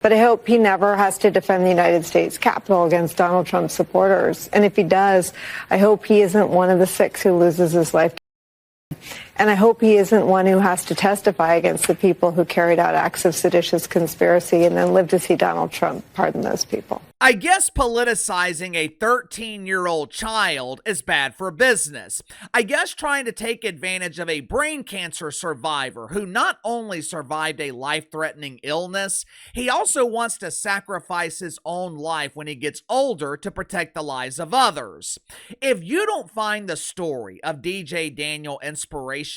But I hope he never has to defend the United States Capitol against Donald Trump's supporters. And if he does, I hope he isn't one of the 6 who loses his life. And I hope he isn't one who has to testify against the people who carried out acts of seditious conspiracy and then live to see Donald Trump pardon those people. I guess politicizing a 13-year-old child is bad for business. I guess trying to take advantage of a brain cancer survivor who not only survived a life-threatening illness, he also wants to sacrifice his own life when he gets older to protect the lives of others. If you don't find the story of DJ Daniel inspirational,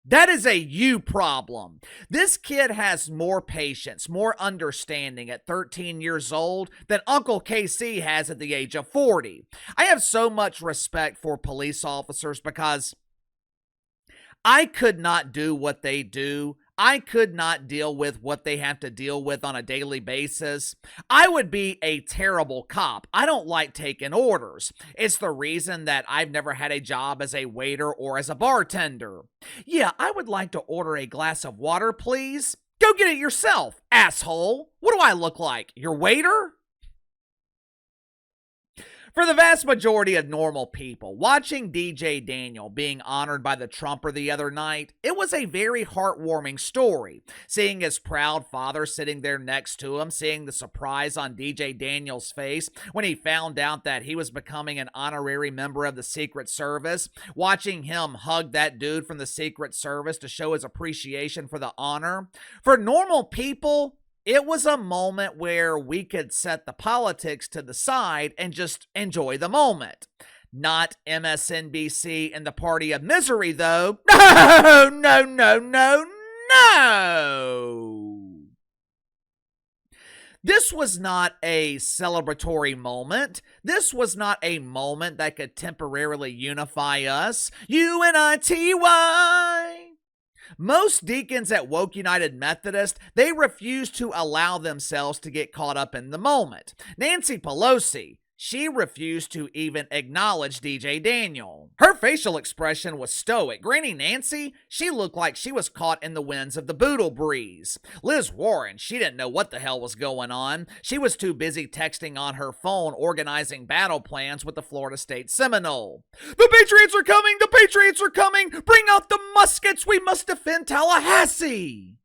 that is a you problem. This kid has more patience, more understanding at 13 years old than Uncle KC has at the age of 40. I have so much respect for police officers because I could not do what they do. I could not deal with what they have to deal with on a daily basis. I would be a terrible cop. I don't like taking orders. It's the reason that I've never had a job as a waiter or as a bartender. Yeah, I would like to order a glass of water, please. Go get it yourself, asshole. What do I look like? Your waiter? For the vast majority of normal people, watching DJ Daniel being honored by the Trumper the other night, it was a very heartwarming story. Seeing his proud father sitting there next to him, seeing the surprise on DJ Daniel's face when he found out that he was becoming an honorary member of the Secret Service, watching him hug that dude from the Secret Service to show his appreciation for the honor. For normal people, it was a moment where we could set the politics to the side and just enjoy the moment. Not MSNBC and the Party of Misery, though. No, no, no, no, no. This was not a celebratory moment. This was not a moment that could temporarily unify us. UNITY. Most deacons at Woke United Methodist, they refuse to allow themselves to get caught up in the moment. Nancy Pelosi, she refused to even acknowledge DJ Daniel. Her facial expression was stoic. Granny Nancy, she looked like she was caught in the winds of the Boodle breeze. Liz Warren, she didn't know what the hell was going on. She was too busy texting on her phone, organizing battle plans with the Florida State Seminole. The Patriots are coming! The Patriots are coming! Bring out the muskets! We must defend Tallahassee!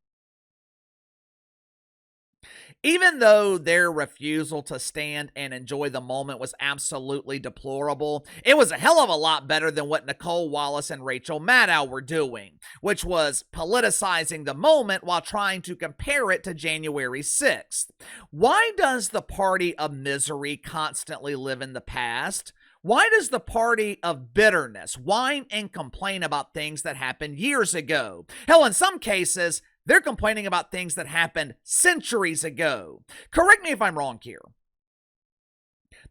Even though their refusal to stand and enjoy the moment was absolutely deplorable, it was a hell of a lot better than what Nicole Wallace and Rachel Maddow were doing, which was politicizing the moment while trying to compare it to January 6th. Why does the Party of Misery constantly live in the past? Why does the party of bitterness whine and complain about things that happened years ago? Hell, in some cases, they're complaining about things that happened centuries ago. Correct me if I'm wrong here.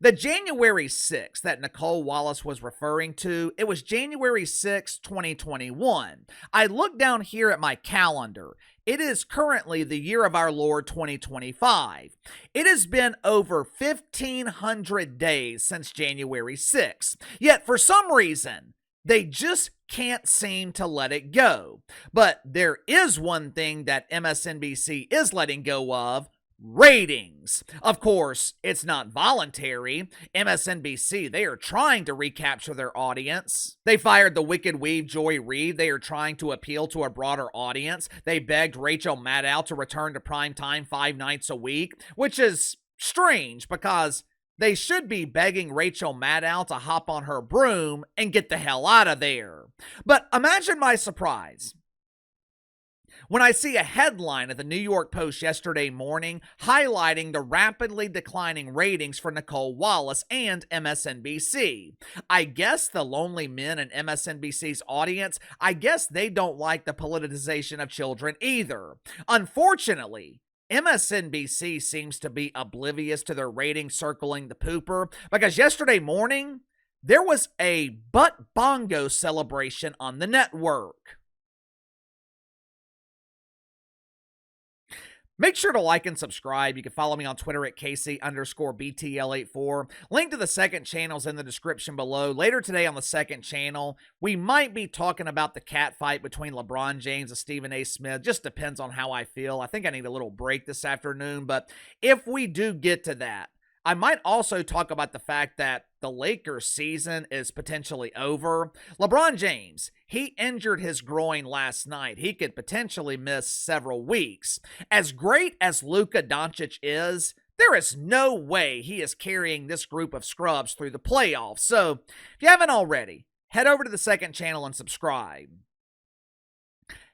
The January 6th that Nicole Wallace was referring to, it was January 6, 2021. I look down here at my calendar. It is currently the year of our Lord 2025. It has been over 1,500 days since January 6th. Yet for some reason, they just can't seem to let it go. But there is one thing that MSNBC is letting go of: ratings. Of course, it's not voluntary. MSNBC, they are trying to recapture their audience. They fired the Wicked Weave Joy Reid. They are trying to appeal to a broader audience. They begged Rachel Maddow to return to primetime 5 nights a week, which is strange because they should be begging Rachel Maddow to hop on her broom and get the hell out of there. But imagine my surprise when I see a headline at the New York Post yesterday morning highlighting the rapidly declining ratings for Nicole Wallace and MSNBC. I guess the lonely men in MSNBC's audience, I guess they don't like the politicization of children either. Unfortunately, MSNBC seems to be oblivious to their ratings circling the pooper, because yesterday morning, there was a butt bongo celebration on the network. Make sure to like and subscribe. You can follow me on Twitter at Casey_BTL84. Link to the second channel is in the description below. Later today on the second channel, we might be talking about the cat fight between LeBron James and Stephen A. Smith. Just depends on how I feel. I think I need a little break this afternoon, but if we do get to that, I might also talk about the fact that the Lakers season is potentially over. LeBron James, he injured his groin last night. He could potentially miss several weeks. As great as Luka Doncic is, there is no way he is carrying this group of scrubs through the playoffs. So, if you haven't already, head over to the second channel and subscribe.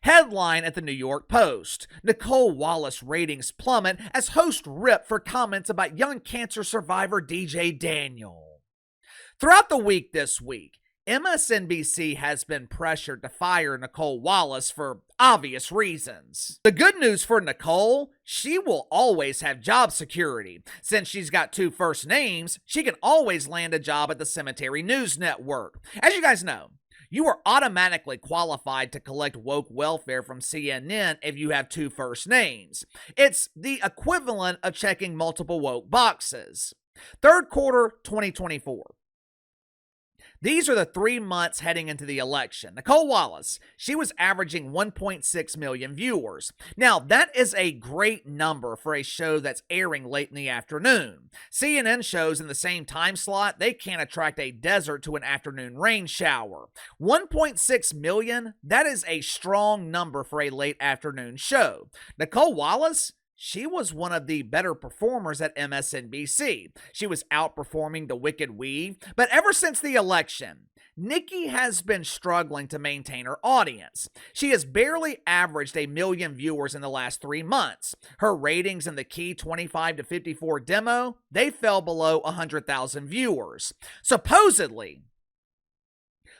Headline at the New York Post. Nicole Wallace ratings plummet as host ripped for comments about young cancer survivor DJ Daniel. Throughout the week this week, MSNBC has been pressured to fire Nicole Wallace for obvious reasons. The good news for Nicole, she will always have job security. Since she's got two first names, she can always land a job at the Cemetery News Network. As you guys know, you are automatically qualified to collect woke welfare from CNN if you have two first names. It's the equivalent of checking multiple woke boxes. Third quarter 2024. These are the 3 months heading into the election. Nicole Wallace, she was averaging 1.6 million viewers. Now, that is a great number for a show that's airing late in the afternoon. CNN shows in the same time slot, they can't attract a desert to an afternoon rain shower. 1.6 million, that is a strong number for a late afternoon show. Nicole Wallace, she was one of the better performers at MSNBC. She was outperforming the Wicked Weave, but ever since the election, Nikki has been struggling to maintain her audience. She has barely averaged 1 million viewers in the last 3 months. Her ratings in the key 25 to 54 demo, they fell below 100,000 viewers. Supposedly,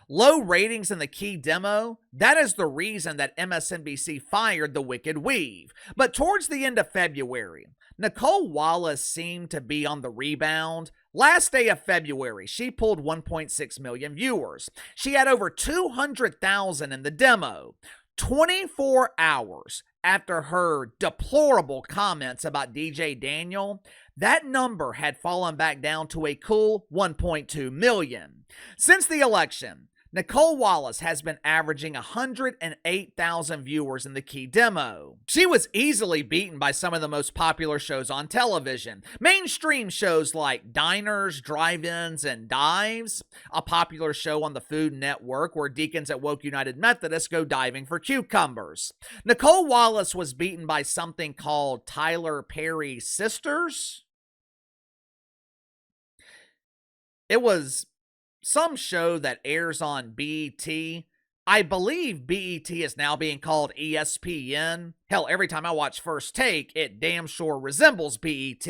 low ratings in the key demo, that is the reason that MSNBC fired the Wicked Weave. But towards the end of February, Nicole Wallace seemed to be on the rebound. Last day of February, she pulled 1.6 million viewers. She had over 200,000 in the demo. 24 hours after her deplorable comments about DJ Daniel, that number had fallen back down to a cool 1.2 million. Since the election, Nicole Wallace has been averaging 108,000 viewers in the key demo. She was easily beaten by some of the most popular shows on television. Mainstream shows like Diners, Drive-Ins, and Dives, a popular show on the Food Network where deacons at Woke United Methodist go diving for cucumbers. Nicole Wallace was beaten by something called Tyler Perry Sisters. It was some show that airs on BET. I believe BET is now being called ESPN. Hell, every time I watch First Take, it damn sure resembles BET.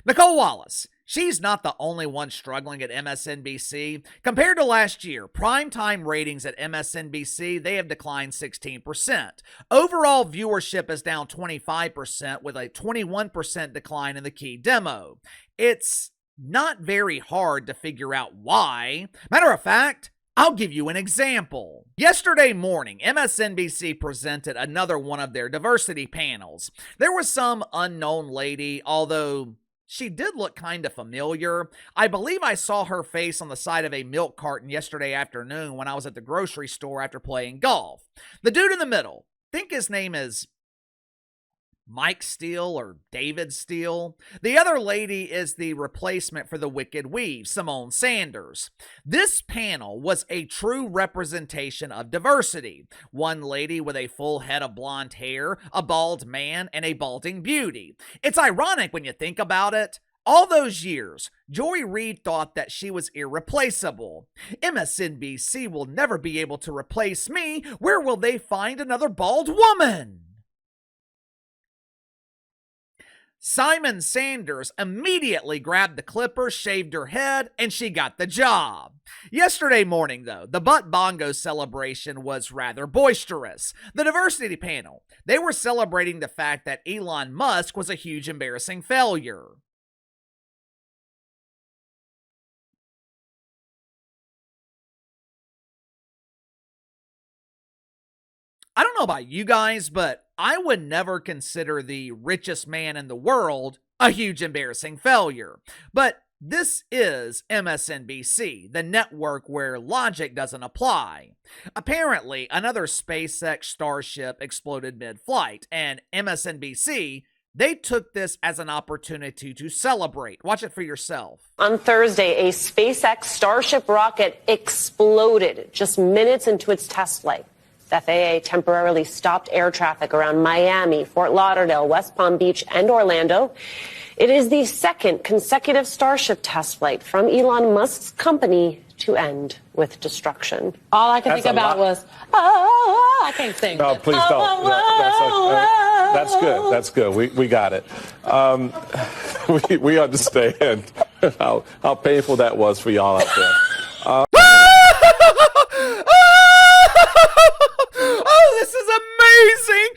Nicole Wallace, she's not the only one struggling at MSNBC. Compared to last year, primetime ratings at MSNBC, they have declined 16%. Overall viewership is down 25% with a 21% decline in the key demo. It's not very hard to figure out why. Matter of fact, I'll give you an example. Yesterday morning, MSNBC presented another one of their diversity panels. There was some unknown lady, although she did look kind of familiar. I believe I saw her face on the side of a milk carton yesterday afternoon when I was at the grocery store after playing golf. The dude in the middle, I think his name is Mike Steele or David Steele. The other lady is the replacement for the Wicked Weave, Simone Sanders. This panel was a true representation of diversity. One lady with a full head of blonde hair, a bald man, and a balding beauty. It's ironic when you think about it. All those years, Joy Reid thought that she was irreplaceable. MSNBC will never be able to replace me. Where will they find another bald woman? Simon Sanders immediately grabbed the clippers, shaved her head, and she got the job. Yesterday morning, though, the Butt Bongo celebration was rather boisterous. The diversity panel, they were celebrating the fact that Elon Musk was a huge embarrassing failure. I don't know about you guys, but I would never consider the richest man in the world a huge embarrassing failure. But this is MSNBC, the network where logic doesn't apply. Apparently, another SpaceX Starship exploded mid-flight, and MSNBC, they took this as an opportunity to celebrate. Watch it for yourself. On Thursday, a SpaceX Starship rocket exploded just minutes into its test flight. The FAA temporarily stopped air traffic around Miami, Fort Lauderdale, West Palm Beach, and Orlando. It is the second consecutive Starship test flight from Elon Musk's company to end with destruction. All I could think about was, oh, I can't sing. No, please don't. That's good. That's good. We got it. We understand how painful that was for y'all out there. Oh, this is amazing!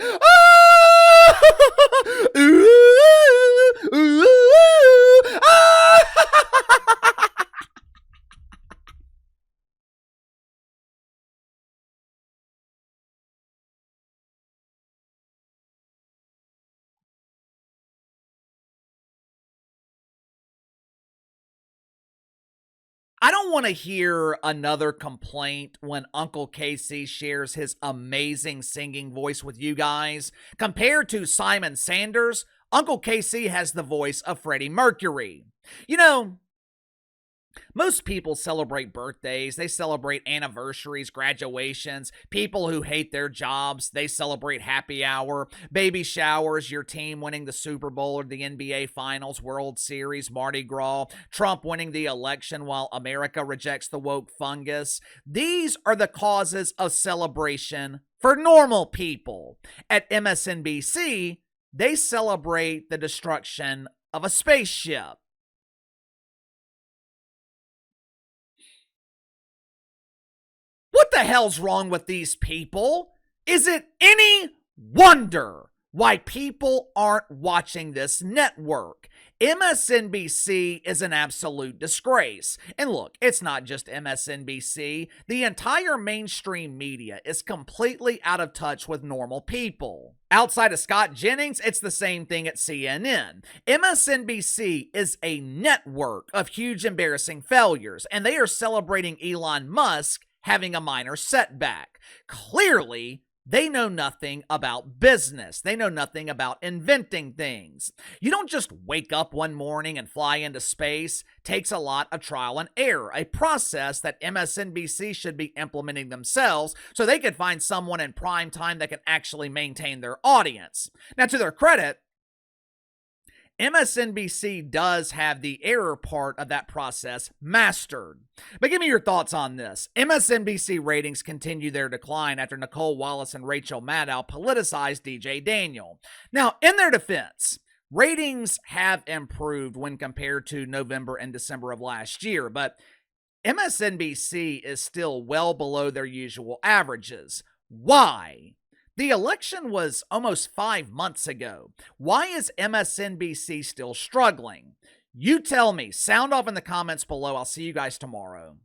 I don't want to hear another complaint when Uncle Casey shares his amazing singing voice with you guys. Compared to Simon Sanders, Uncle Casey has the voice of Freddie Mercury. You know, most people celebrate birthdays, they celebrate anniversaries, graduations, people who hate their jobs, they celebrate happy hour, baby showers, your team winning the Super Bowl or the NBA Finals, World Series, Mardi Gras, Trump winning the election while America rejects the woke fungus. These are the causes of celebration for normal people. At MSNBC, they celebrate the destruction of a spaceship. What the hell's wrong with these people? Is it any wonder why people aren't watching this network? MSNBC is an absolute disgrace. And look, it's not just MSNBC. The entire mainstream media is completely out of touch with normal people. Outside of Scott Jennings, it's the same thing at CNN. MSNBC is a network of huge embarrassing failures, and they are celebrating Elon Musk having a minor setback. Clearly, they know nothing about business. They know nothing about inventing things. You don't just wake up one morning and fly into space. It takes a lot of trial and error, a process that MSNBC should be implementing themselves so they could find someone in prime time that can actually maintain their audience. Now, to their credit, MSNBC does have the error part of that process mastered. But give me your thoughts on this. MSNBC ratings continue their decline after Nicole Wallace and Rachel Maddow politicized DJ Daniel. Now, in their defense, ratings have improved when compared to November and December of last year, but MSNBC is still well below their usual averages. Why? The election was almost 5 months ago. Why is MSNBC still struggling? You tell me. Sound off in the comments below. I'll see you guys tomorrow.